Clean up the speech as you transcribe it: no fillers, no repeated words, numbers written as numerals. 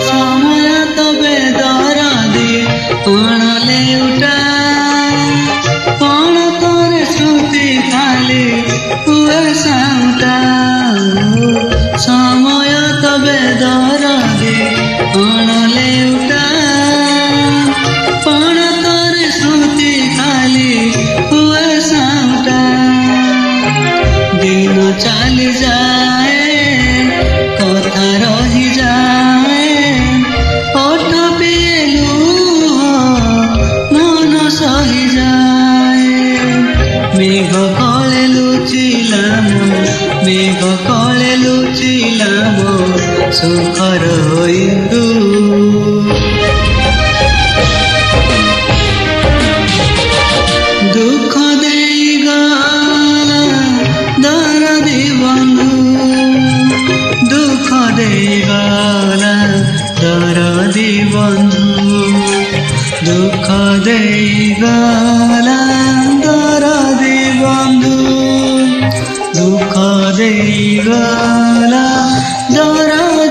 ସମୟ ତବେ ଦରଦି ଅଣଲେ ଉଠା କଣ ତୋର ସ୍ମୃତି ଖାଲି ହୁଏ ସାଉଁଟା ସମୟ ତବେ ଦରଦି ଅଣଲେ ଉଠା କଣ ତୋର ସ୍ମୃତି ଖାଲି ହୁଏ ସାଉଁଟା ଦିନ ଚାଲି ଯାଏ କଥା ରହିଯାଏ ଓଠ ପିଏଲୁ ମନ ସହିଯାଏ মেঘ কলে লুচিলাম মেঘ কলে লুচিলাম সুখর ইন্দু দুঃখ দেই গলা দরদি বন্ধু দুঃখ দেই গলা দরদি বন্ধু দুঃখ দেই গলা দরদি বন্ধু দুঃখ দেই গলা দরদি